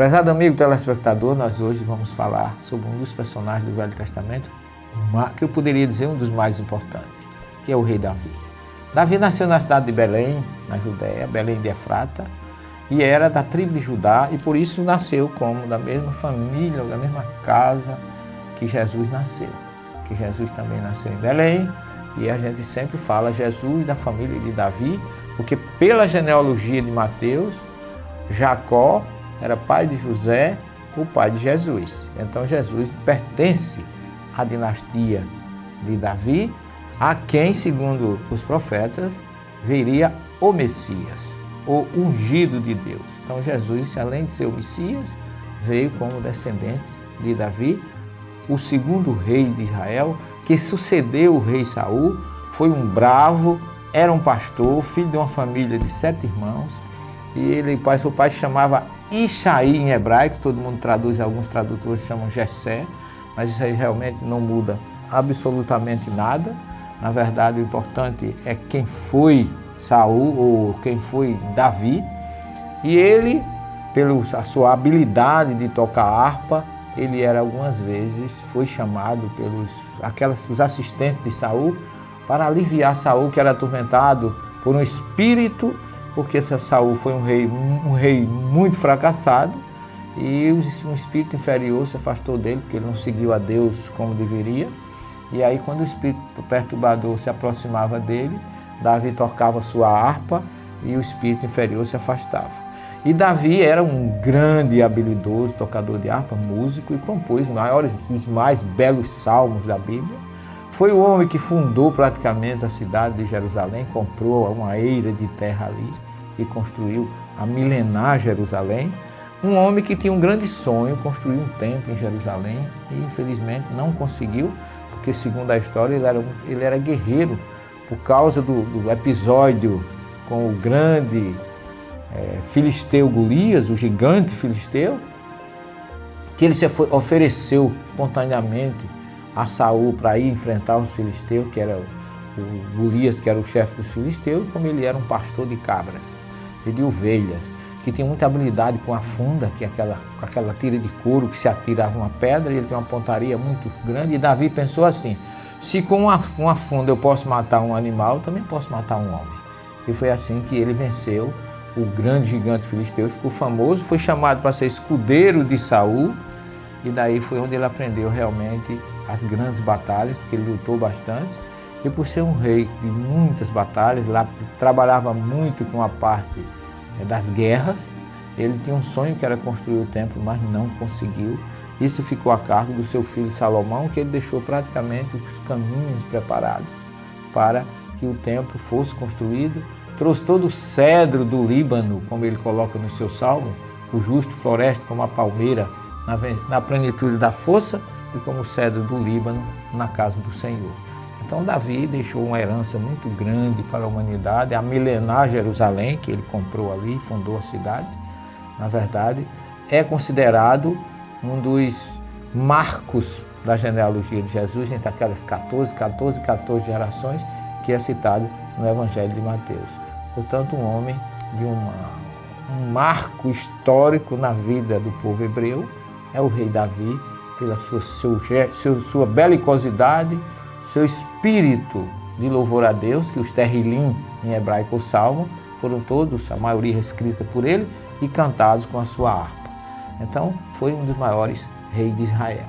Prezado amigo telespectador, nós hoje vamos falar sobre um dos personagens do Velho Testamento, que eu poderia dizer um dos mais importantes, que é o rei Davi. Davi nasceu na cidade de Belém, na Judéia, Belém de Efrata, e era da tribo de Judá, e por isso nasceu como da mesma família, da mesma casa que Jesus nasceu. Que Jesus também nasceu em Belém, e a gente sempre fala Jesus da família de Davi, porque pela genealogia de Mateus, Jacó era pai de José, o pai de Jesus. Então Jesus pertence à dinastia de Davi, a quem, segundo os profetas, viria o Messias, o ungido de Deus. Então Jesus, além de ser o Messias, veio como descendente de Davi, o segundo rei de Israel, que sucedeu o rei Saul, foi um bravo, era um pastor, filho de uma família de 7 irmãos, e seu pai se chamava Ishaí em hebraico, todo mundo traduz, alguns tradutores chamam Jessé, mas isso aí realmente não muda absolutamente nada. Na verdade, o importante é quem foi Saul ou quem foi Davi, e ele, pela sua habilidade de tocar harpa, ele era algumas vezes, foi chamado os assistentes de Saul para aliviar Saul, que era atormentado por um espírito, porque Saul foi um rei muito fracassado, e um espírito inferior se afastou dele, porque ele não seguiu a Deus como deveria. E aí, quando o espírito perturbador se aproximava dele, Davi tocava sua harpa e o espírito inferior se afastava. E Davi era um grande e habilidoso tocador de harpa, músico, e compôs os mais belos salmos da Bíblia. Foi o homem que fundou praticamente a cidade de Jerusalém, comprou uma eira de terra ali e construiu a milenar Jerusalém. Um homem que tinha um grande sonho, construir um templo em Jerusalém, e infelizmente não conseguiu, porque segundo a história ele era guerreiro, por causa do episódio com o grande filisteu Golias, o gigante filisteu, que ele se ofereceu espontaneamente a Saul para ir enfrentar os filisteus, que era o Golias, que era o chefe dos filisteus, como ele era um pastor de cabras e de ovelhas, que tinha muita habilidade com a funda, que é aquela tira de couro que se atirava uma pedra, e ele tem uma pontaria muito grande. E Davi pensou assim: se com uma funda eu posso matar um animal, eu também posso matar um homem. E foi assim que ele venceu o grande gigante filisteu, ficou famoso, foi chamado para ser escudeiro de Saul, e daí foi onde ele aprendeu realmente as grandes batalhas, porque ele lutou bastante. E por ser um rei de muitas batalhas, lá trabalhava muito com a parte das guerras. Ele tinha um sonho que era construir o templo, mas não conseguiu. Isso ficou a cargo do seu filho Salomão, que ele deixou praticamente os caminhos preparados para que o templo fosse construído. Trouxe todo o cedro do Líbano, como ele coloca no seu salmo: o justo floresce como a palmeira na plenitude da força, e como o cedro do Líbano na casa do Senhor. Então Davi deixou uma herança muito grande para a humanidade, a milenar Jerusalém, que ele comprou ali, fundou a cidade. Na verdade, é considerado um dos marcos da genealogia de Jesus, entre aquelas 14 gerações, que é citado no Evangelho de Mateus. Portanto, um homem de um marco histórico na vida do povo hebreu é o rei Davi, pela sua belicosidade, seu espírito de louvor a Deus, que os terrilim em hebraico, o salmo, foram todos, a maioria escrita por ele, e cantados com a sua harpa. Então, foi um dos maiores reis de Israel.